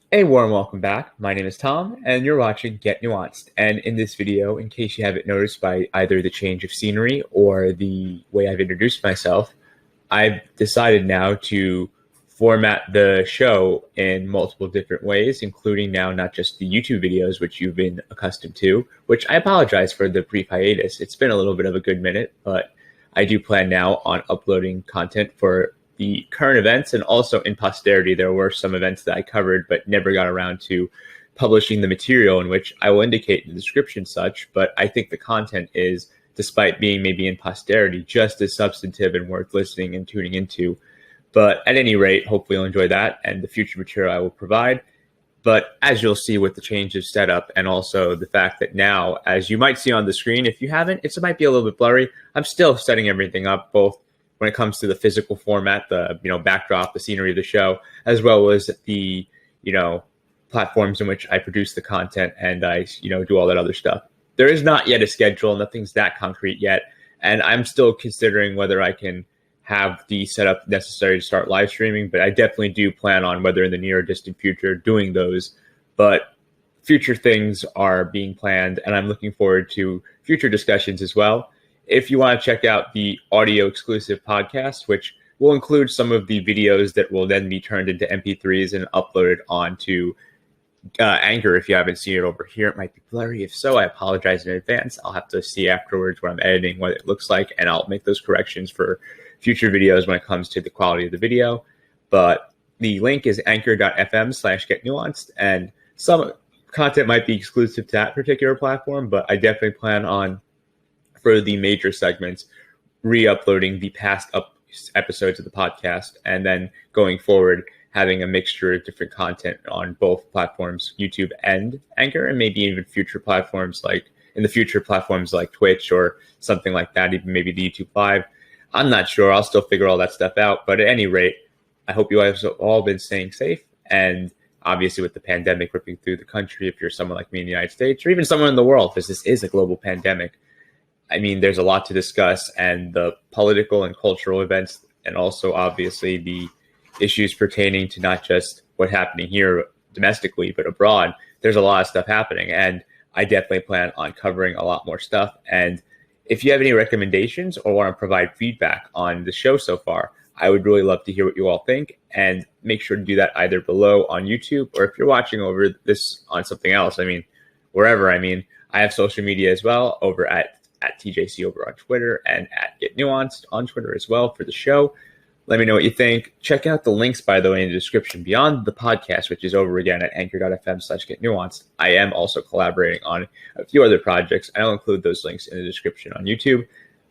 Hey, warm welcome back. My name is Tom, and you're watching Get Nuanced. And in this video, in case you haven't noticed by either the change of scenery or the way I've introduced myself, I've decided now to format the show in multiple different ways, including now not just the YouTube videos, which you've been accustomed to, which I apologize for the brief hiatus. It's been a little bit of a good minute, but I do plan now on uploading content for the current events, and also in posterity, there were some events that I covered but never got around to publishing the material, in which I will indicate in the description such. But I think the content is, despite being maybe in posterity, just as substantive and worth listening and tuning into. But at any rate, hopefully you'll enjoy that and the future material I will provide. But as you'll see with the change of setup, and also the fact that now, as you might see on the screen, if you haven't, it might be a little bit blurry. I'm still setting everything up, both when it comes to the physical format, the backdrop, the scenery of the show, as well as the platforms in which I produce the content and I do all that other stuff. There is not yet a schedule, nothing's that concrete yet, and I'm still considering whether I can have the setup necessary to start live streaming. But I definitely do plan on, whether in the near or distant future, doing those. But future things are being planned, and I'm looking forward to future discussions as well. If you want to check out the audio exclusive podcast, which will include some of the videos that will then be turned into MP3s and uploaded onto Anchor. If you haven't seen it over here, it might be blurry. If so, I apologize in advance. I'll have to see afterwards when I'm editing what it looks like, and I'll make those corrections for future videos when it comes to the quality of the video. But the link is anchor.fm/getnuanced, and some content might be exclusive to that particular platform, but I definitely plan on, for the major segments, re-uploading the past episodes of the podcast, and then going forward having a mixture of different content on both platforms, YouTube and Anchor, and maybe even future platforms like Twitch or something like that, even maybe the YouTube Live. I'm not sure. I'll still figure all that stuff out. But at any rate, I hope you guys have all been staying safe. And obviously with the pandemic ripping through the country, if you're someone like me in the United States, or even someone in the world, because this is a global pandemic, I mean, there's a lot to discuss, and the political and cultural events, and also obviously the issues pertaining to not just what's happening here domestically, but abroad. There's a lot of stuff happening, and I definitely plan on covering a lot more stuff. And if you have any recommendations or want to provide feedback on the show so far, I would really love to hear what you all think, and make sure to do that either below on YouTube, or if you're watching over this on something else, wherever. I have social media as well, over at TJC over on Twitter, and at GetNuanced on Twitter as well for the show. Let me know what you think. Check out the links, by the way, in the description beyond the podcast, which is over again at anchor.fm/getnuanced. I am also collaborating on a few other projects. I'll include those links in the description on YouTube.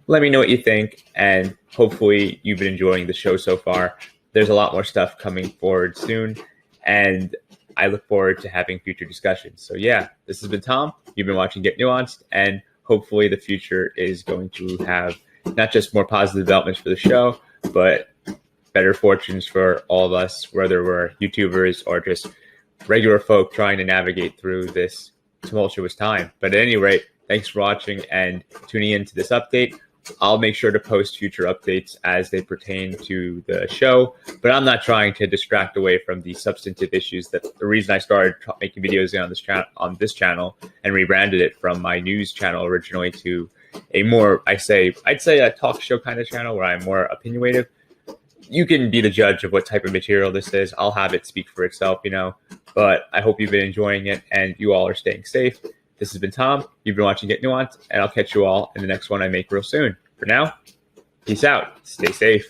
Let me know what you think, and hopefully you've been enjoying the show so far. There's a lot more stuff coming forward soon, and I look forward to having future discussions. So yeah, this has been Tom. You've been watching Get Nuanced, and hopefully the future is going to have not just more positive developments for the show, but better fortunes for all of us, whether we're YouTubers or just regular folk trying to navigate through this tumultuous time. But at any rate, thanks for watching and tuning into this update. I'll make sure to post future updates as they pertain to the show, but I'm not trying to distract away from the substantive issues. That the reason I started making videos on this channel and rebranded it from my news channel originally to a more, I'd say a talk show kind of channel where I'm more opinionative. You can be the judge of what type of material this is. I'll have it speak for itself, but I hope you've been enjoying it and you all are staying safe. This has been Tom. You've been watching Get Nuanced, and I'll catch you all in the next one I make real soon. For now, peace out. Stay safe.